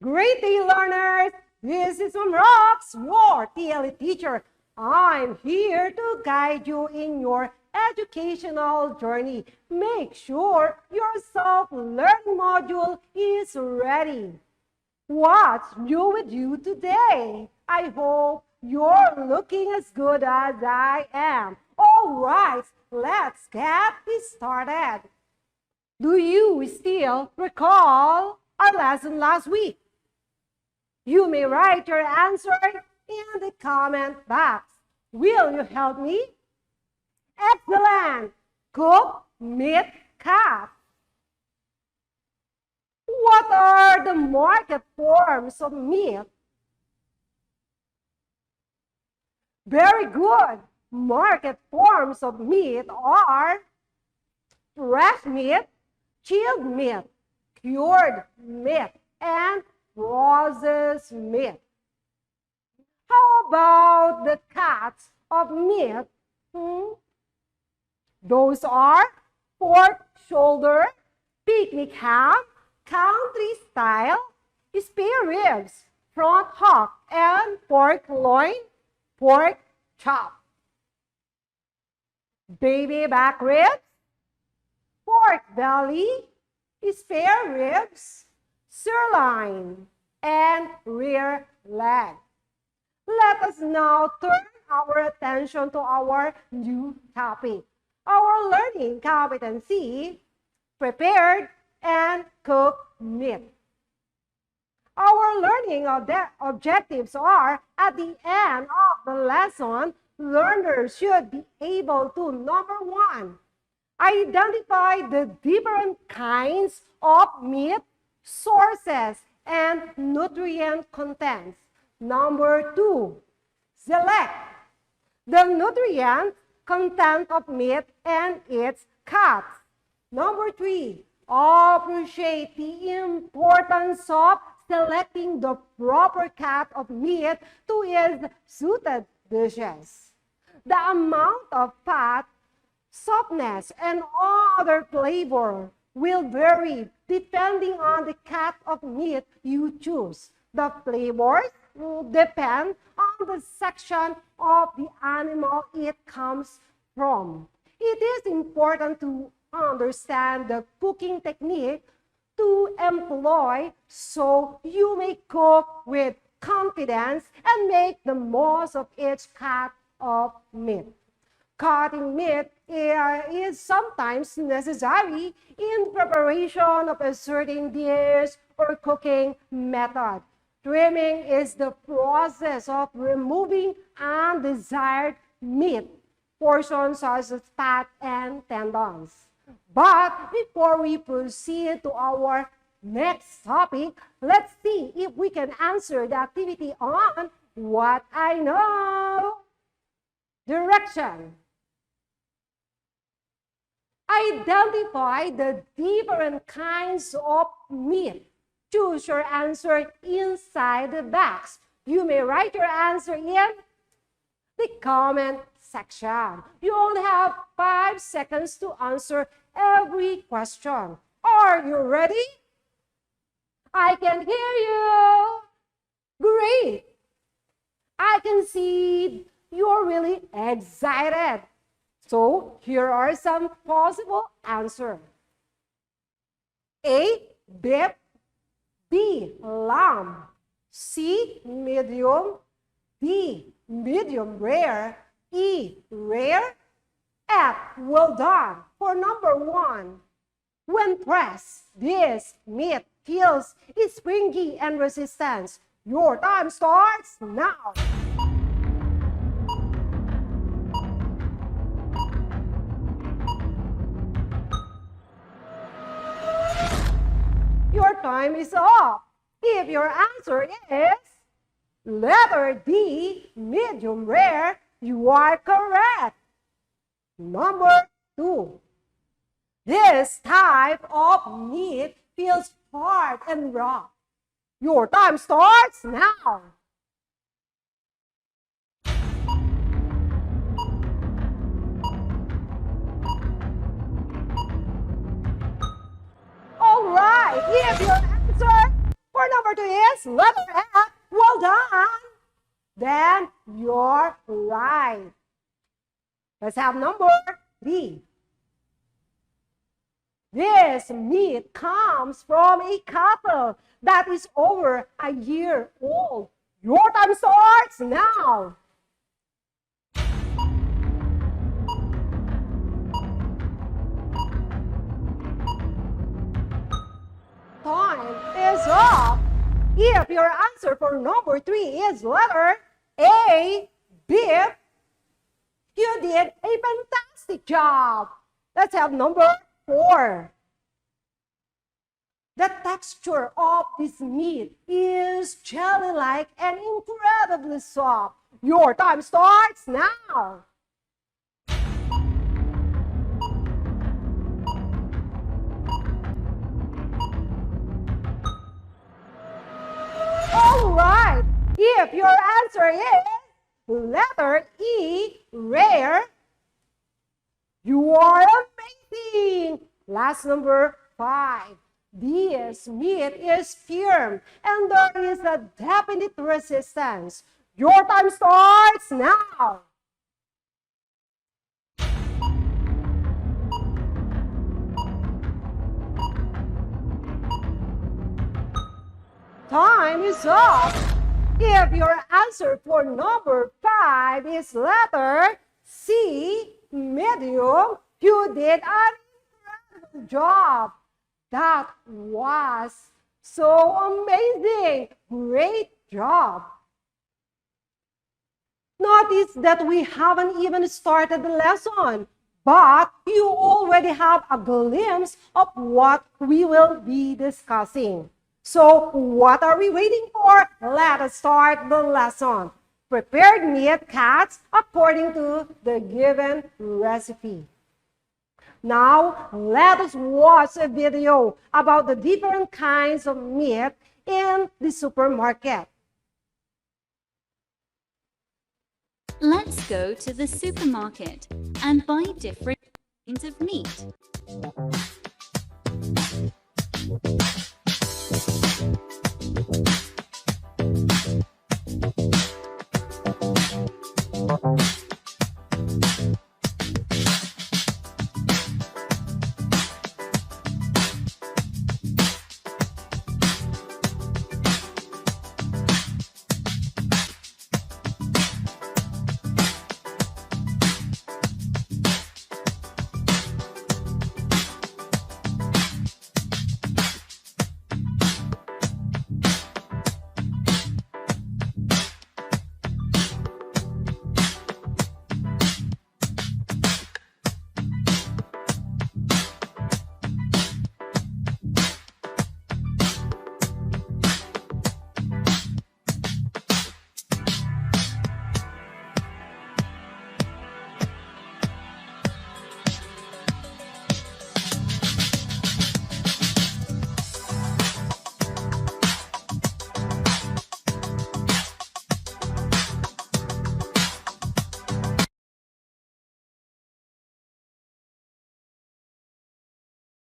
Great day, learners! This is Ma'am Rox, your TLE teacher. I'm here to guide you in your educational journey. Make sure your self-learning module is ready. What's new with you today? I hope you're looking as good as I am. All right, let's get started. Do you still recall our lesson last week? You may write your answer in the comment box. Will you help me? Excellent! Cook, meat, cat. What are the market forms of meat? Very good. Market forms of meat are fresh meat, chilled meat, cured meat, and processed meat. How about the cuts of meat? Those are pork shoulder, picnic ham, country style, spare ribs, front hock, and pork loin, pork chop. Baby back ribs, pork belly, spare ribs, sirloin, and rear leg. Let us now turn our attention to our new topic. Our learning competency, prepared and cooked meat. Our learning objectives are, at the end of the lesson, learners should be able to, number one, identify the different kinds of meat, sources, and nutrient contents. Number two, select the nutrient content of meat and its cuts. Number three, appreciate the importance of selecting the proper cut of meat to its suited dishes. The amount of fat, softness, and other flavor will vary depending on the cut of meat you choose. The flavors will depend on the section of the animal it comes from. It is important to understand the cooking technique to employ so you may cook with confidence and make the most of each cut of meat. Cutting meat is sometimes necessary in preparation of a certain dish or cooking method. Trimming is the process of removing undesired meat portions such as fat and tendons. But before we proceed to our next topic, let's see if we can answer the activity on What I Know. Direction. Identify the different kinds of meat. Choose your answer inside the box. You may write your answer in the comment section. You only have 5 seconds to answer every question. Are you ready? I can hear you. Great. I can see you're really excited. So here are some possible answers. A, beef. B, lamb. C, medium. D, medium rare. E, rare. F, well done. For number 1, when pressed, this meat feels springy and resistant. Your time starts now. Your time is up. If your answer is letter D, medium rare, you are correct. Number 2. This type of meat feels hard and raw. Your time starts now. All right, if your answer for number number 2 is letter F. Well done. Then you're right. Let's have number 3. This meat comes from a cattle that is over a year old. Your time starts now. Time is up. If your answer for number 3 is letter A, beef, you did a fantastic job. Let's have number 4. The texture of this meat is jelly-like and incredibly soft. Your time starts now. All right. If your answer is letter E, rare, you are amazing. Last number 5. This meat is firm and there is a definite resistance. Your time starts now. Time is up. If your answer for number 5 is letter C, medium, you did an incredible job. That was so amazing. Great job. Notice that we haven't even started the lesson, but you already have a glimpse of what we will be discussing. So, what are we waiting for? Let us start the lesson. Prepared meat cuts according to the given recipe. Now, let us watch a video about the different kinds of meat in the supermarket. Let's go to the supermarket and buy different kinds of meat.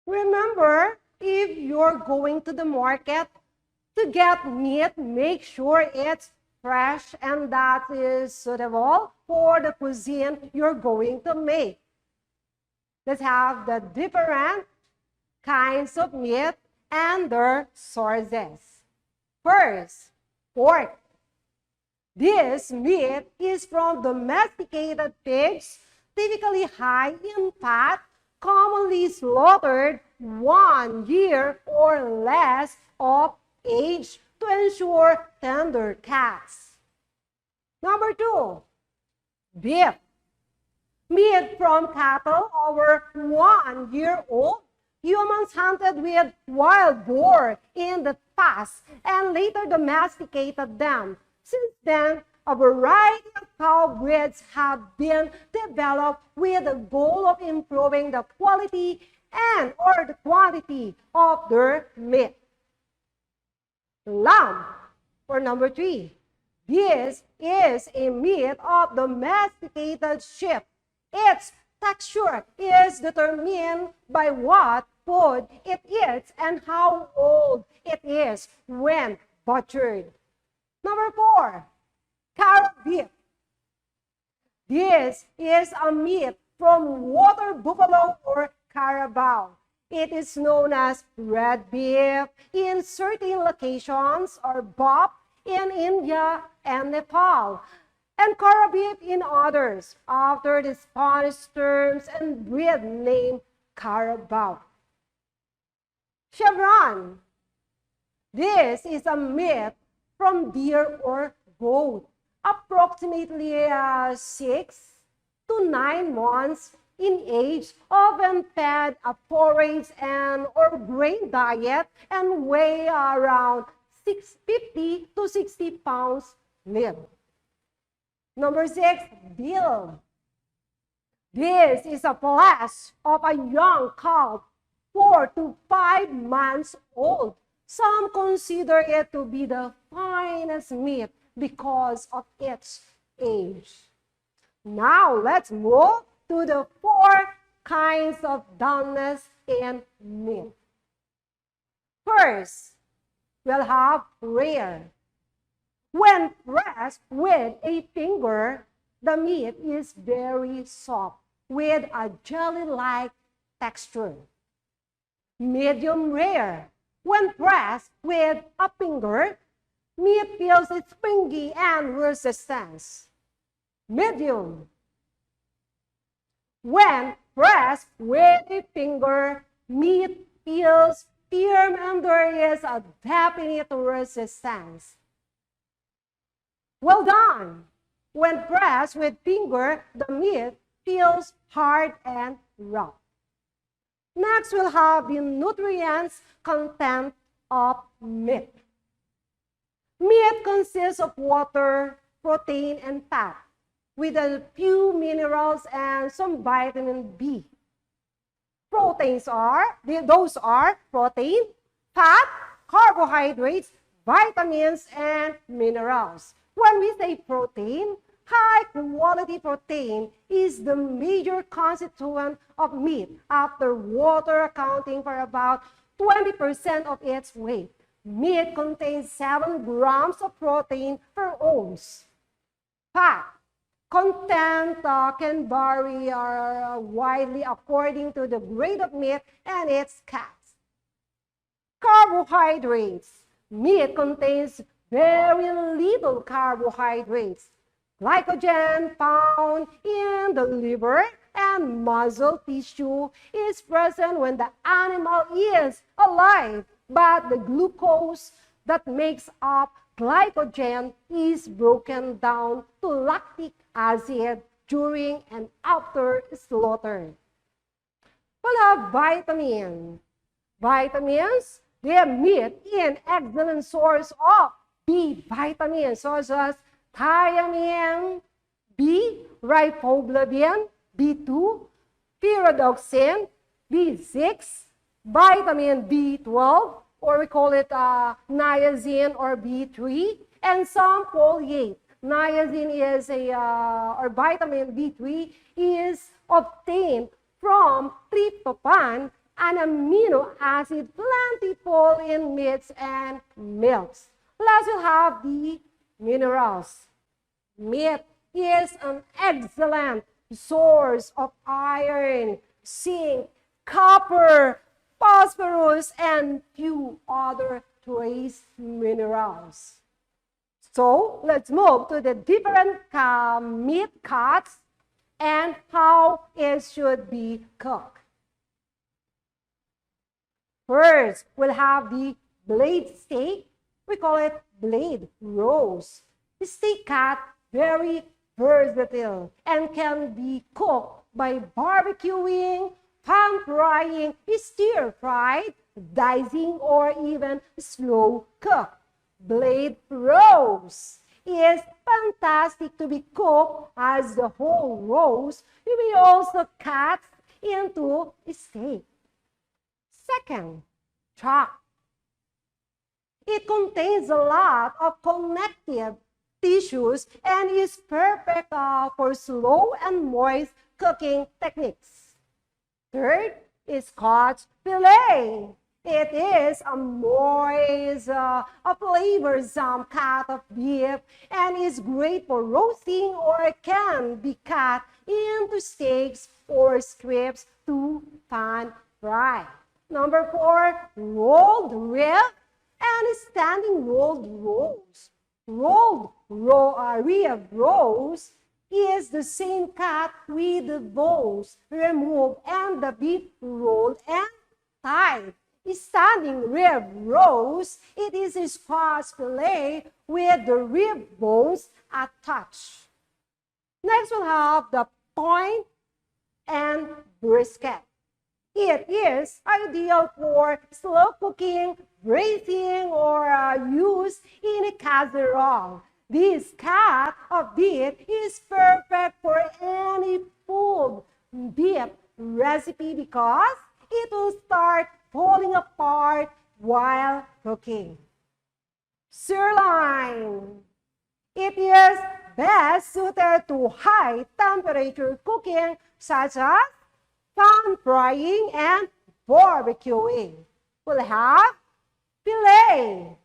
Remember, if you're going to the market to get meat, make sure it's fresh and that is suitable for the cuisine you're going to make. Let's have the different kinds of meat and their sources. First, pork. This meat is from domesticated pigs, typically high in fat, commonly slaughtered 1 year or less of age to ensure tender cuts. Number 2, beef. Meat from cattle over 1 year old. Humans hunted with wild boar in the past and later domesticated them. Since then, a variety of cow breeds have been developed with the goal of improving the quality and or the quantity of their meat. Lamb, for number 3. This is a meat of domesticated sheep. Its texture is determined by what food it eats and how old it is when butchered. Number 4, carrot beef. This is a meat from water buffalo or carabao. It is known as red beef in certain locations or bop in India and Nepal, and cara beef in others, after the Spanish terms and breed name carabao. Chevron. This is a meat from deer or goat, approximately 6 to 9 months in age, often fed a forage and or grain diet, and weigh around 650 to 60 pounds live. Number 6, veal. This is a flesh of a young calf, 4 to 5 months old. Some consider it to be the finest meat because of its age. Now let's move to the 4 kinds of doneness in meat. First, we'll have rare. When pressed with a finger, the meat is very soft with a jelly-like texture. Medium rare. When pressed with a finger, meat feels springy and resistance. Medium. When pressed with a finger, meat feels firm and there is a definite resistance. Well done. When pressed with finger, the meat feels hard and rough. Next, we'll have the nutrients content of meat. Meat consists of water, protein, and fat, with a few minerals and some vitamin B. Those are protein, fat, carbohydrates, vitamins, and minerals. When we say protein, high-quality protein is the major constituent of meat, after water accounting for about 20% of its weight. Meat contains 7 grams of protein per ounce. Fat content can vary widely according to the grade of meat and its cuts. Carbohydrates. Meat contains very little carbohydrates. Glycogen found in the liver and muscle tissue is present when the animal is alive, but the glucose that makes up glycogen is broken down to lactic acid during and after slaughter. We'll have vitamins. Vitamins, they are meat in excellent source of B vitamins, such as thiamine, B, riboflavin, B2, pyridoxine, B6, vitamin B12, or we call it niacin or B3, and some folate. Niacin is or vitamin B3 is obtained from tryptophan, an amino acid plentiful in meats and milks. Last, we'll have the minerals. Meat is an excellent source of iron, zinc, copper, phosphorus, and few other trace minerals. So let's move to the different meat cuts and how it should be cooked. First, we'll have the blade steak. We call it blade roast. The steak cut very versatile and can be cooked by barbecuing, pan frying, stir fried, dicing, or even slow cooked. Blade roast is fantastic to be cooked as the whole roast. You may also cut into steak. Second, chop. It contains a lot of connective tissues and is perfect for slow and moist cooking techniques. Third is cod fillet. It is a moist, a flavorsome cut of beef and is great for roasting or can be cut into steaks or strips to pan fry. Number 4, rolled rib and standing rolled rolls. Rib rolls is the same cut with the bones removed and the beef rolled and tied. Standing rib rolls, it is a squash fillet with the rib bones attached. Next, we'll have the point and brisket. It is ideal for slow cooking, braising, or use in a casserole. This cut of beef is perfect for any pulled beef recipe because it will start falling apart while cooking. Sirloin. It is best suited to high temperature cooking such as pan frying and barbecuing. We'll have fillet.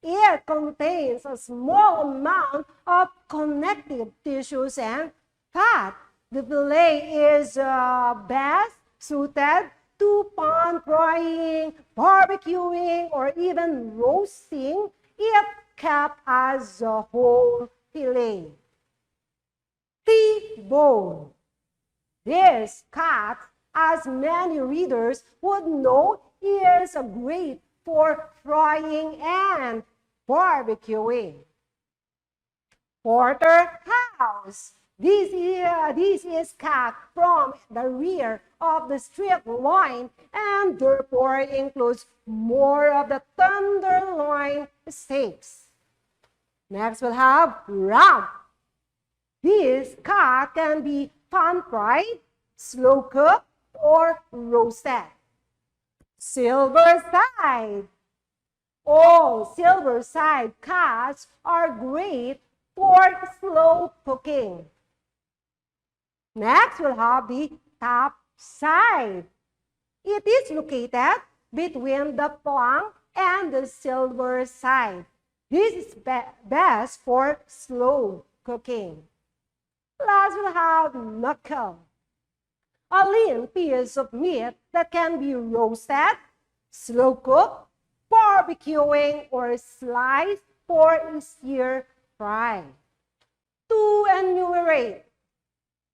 It contains a small amount of connective tissues and fat. The fillet is best suited to pan frying, barbecuing, or even roasting if kept as a whole fillet. T-bone. This cut, as many readers would know, is great for frying and barbecuing. Porterhouse. This is cut from the rear of the strip loin and therefore includes more of the tenderloin steaks. Next, we'll have rump. This cut can be pan-fried, slow-cooked, or roasted. Silver side. All silver side cuts are great for slow cooking. Next, we'll have the top side. It is located between the flank and the silver side. This is best for slow cooking. Last, we'll have knuckle. A lean piece of meat that can be roasted, slow cooked, barbecuing, or sliced for stir fry. To enumerate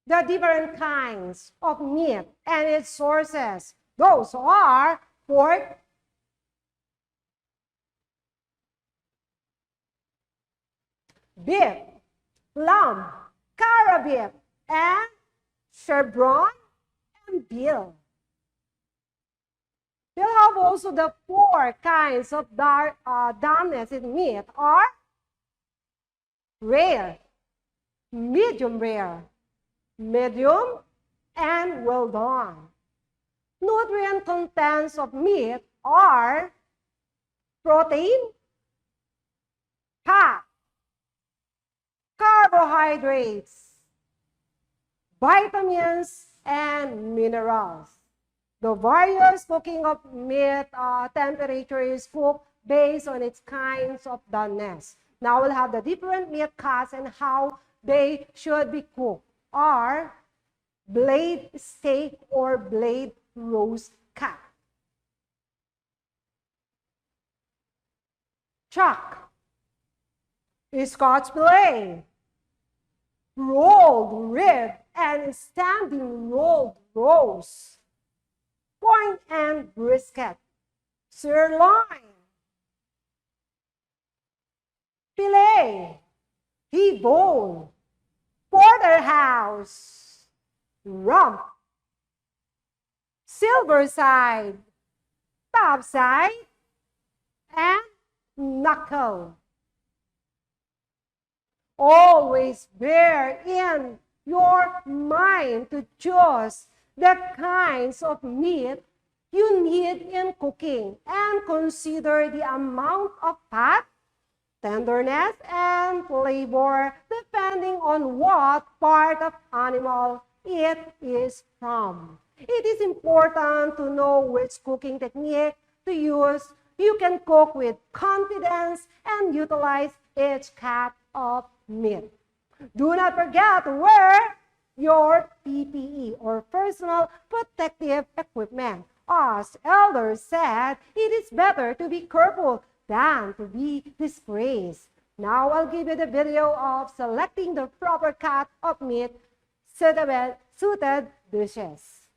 the different kinds of meat and its sources, those are pork, beef, lamb, cara beef, and chevron and veal. We'll have also the 4 kinds of doneness in meat are rare, medium rare, medium, and well done. Nutrient contents of meat are protein, fat, carbohydrates, vitamins, and minerals. The various cooking of meat temperature is cooked based on its kinds of doneness. Now we'll have the different meat cuts and how they should be cooked are blade steak or blade roast cut. Chuck, Scotch fillet, rolled rib, and standing rolled roast. Point and brisket, sirloin, filet, T-bone, porterhouse, rump, silver side, top side, and knuckle. Always bear in your mind to choose the kinds of meat you need in cooking and consider the amount of fat, tenderness, and flavor depending on what part of animal it is from. It is important to know which cooking technique to use, you can cook with confidence and utilize each cut of meat. Do not forget to wear your PPE or personal protective equipment. As elders said, it is better to be careful than to be disgraced. Now I'll give you the video of selecting the proper cut of meat suited dishes.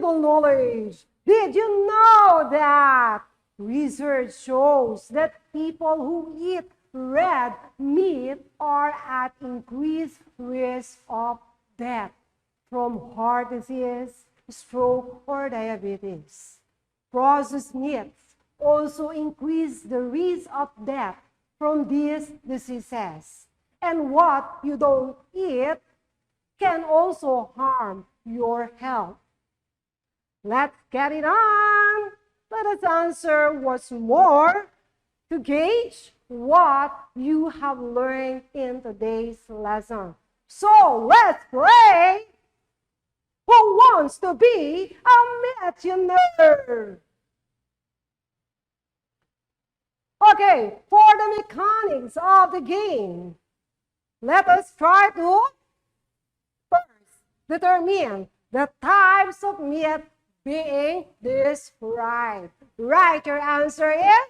valuable knowledge. Did you know that research shows that people who eat red meat are at increased risk of death from heart disease, stroke, or diabetes? Processed meats also increase the risk of death from these diseases. And what you don't eat can also harm your health. Let's get it on. Let us answer what's more to gauge what you have learned in today's lesson. So let's play. Who wants to be a millionaire? Okay, for the mechanics of the game, let us try to first determine the types of meat being described. Write your answer in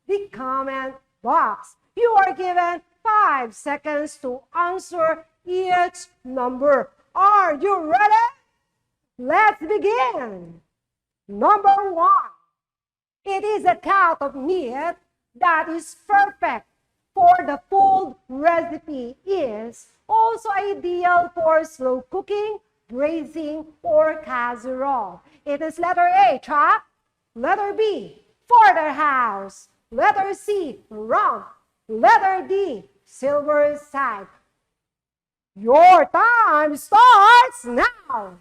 the comment box. You are given 5 seconds to answer each number. Are you ready? Let's begin. Number 1. It is a cut of meat that is perfect for the food recipe, is also ideal for slow cooking, braising, or casserole. It is letter A, chop. Letter B, porterhouse. Letter C, rump. Letter D, silver side. Your time starts now.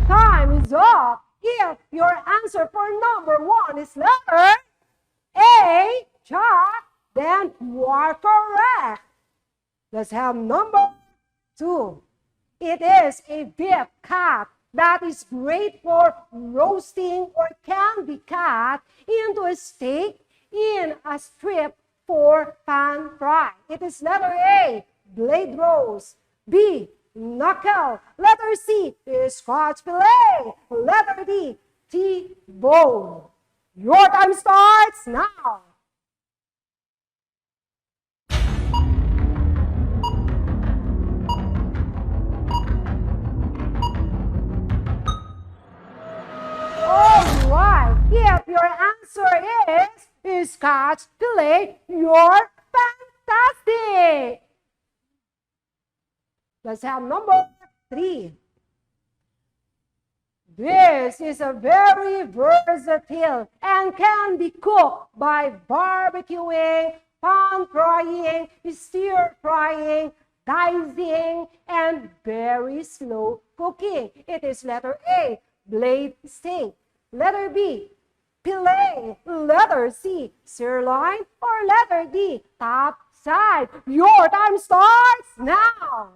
Time is up. If your answer for number 1 is letter A, chop, then you are correct. Let's have number 2. It is a beef cut that is great for roasting or can be cut into a steak in a strip for pan fry. It is letter A, blade roast. B, knuckle. Letter C is scotch fillet. Letter D, T-bone. Your time starts now. All right. If your answer is scotch fillet, you're fantastic. Let's have number 3. This is a very versatile and can be cooked by barbecuing, pan frying, stir frying, dicing, and very slow cooking. It is letter A, blade steak. Letter B, fillet. Letter C, sirloin. Or letter D, top side. Your time starts now.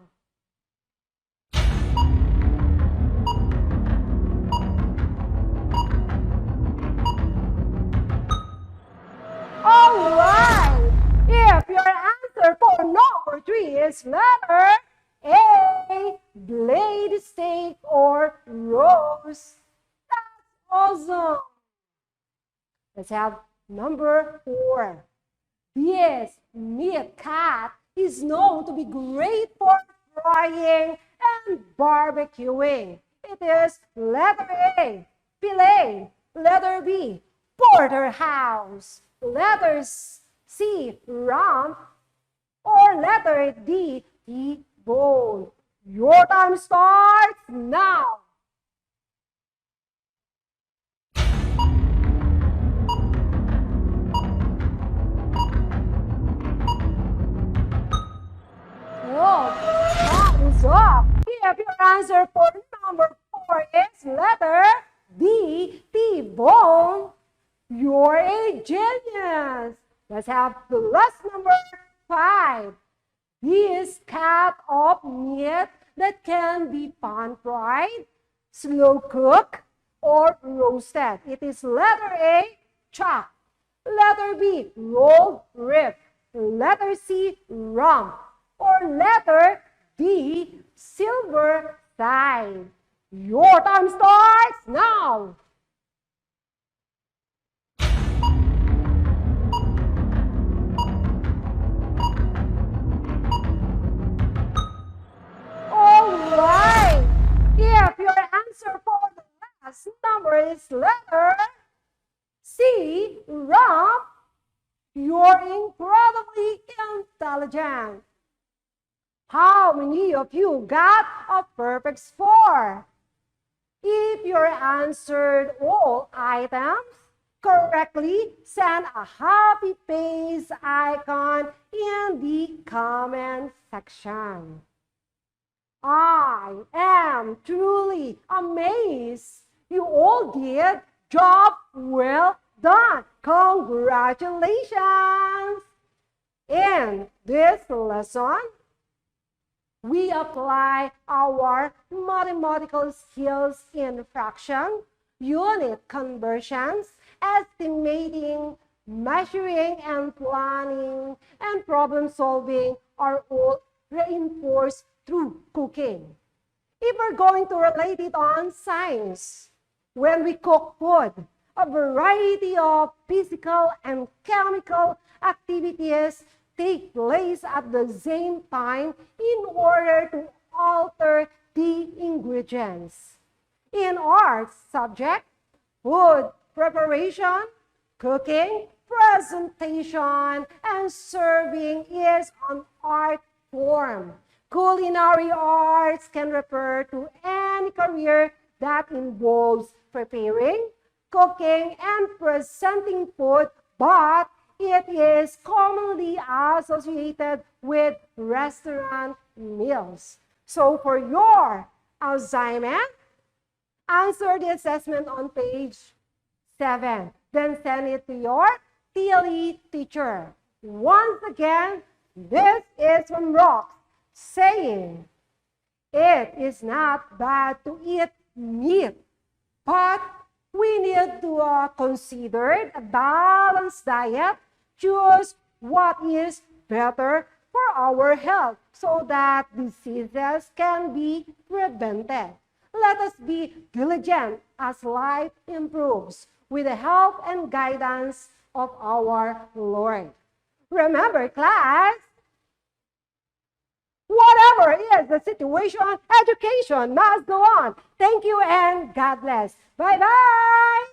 All right. If your answer for number 3 is letter A, blade steak or roast, that's awesome. Let's have number 4. This meat cut is known to be great for frying and barbecuing. It is letter A, fillet. Letter B, porterhouse. Letter C, rump. Or letter D, T-bone. Your time starts now. Time is up. If your answer for number 4 is letter D, T-bone, you're a genius. Let's have the last number 5. This cut of meat that can be pan fried, slow cooked, or roasted. It is letter A, chop. Letter B, rolled rib. Letter C, rump. Or letter D, silver side. Your time starts now. You're incredibly intelligent. How many of you got a perfect score? If you answered all items correctly, send a happy face icon in the comment section. I am truly amazed. You all did job well done. Congratulations. In this lesson, we apply our mathematical skills in fraction, unit conversions, estimating, measuring and planning, and problem solving are all reinforced through cooking. If we're going to relate it on science, when we cook food, a variety of physical and chemical activities take place at the same time in order to alter the ingredients. In our subject, food preparation, cooking, presentation, and serving is an art form. Culinary arts can refer to any career that involves preparing, cooking, and presenting food, but it is commonly associated with restaurant meals. So for your assignment, answer the assessment on page 7. Then send it to your TLE teacher. Once again, this is from Rox saying, it is not bad to eat meat, but we need to consider a balanced diet, choose what is better for our health so that diseases can be prevented. Let us be diligent as life improves with the help and guidance of our Lord. Remember, class, whatever is the situation, education must go on. Thank you and God bless. Bye-bye.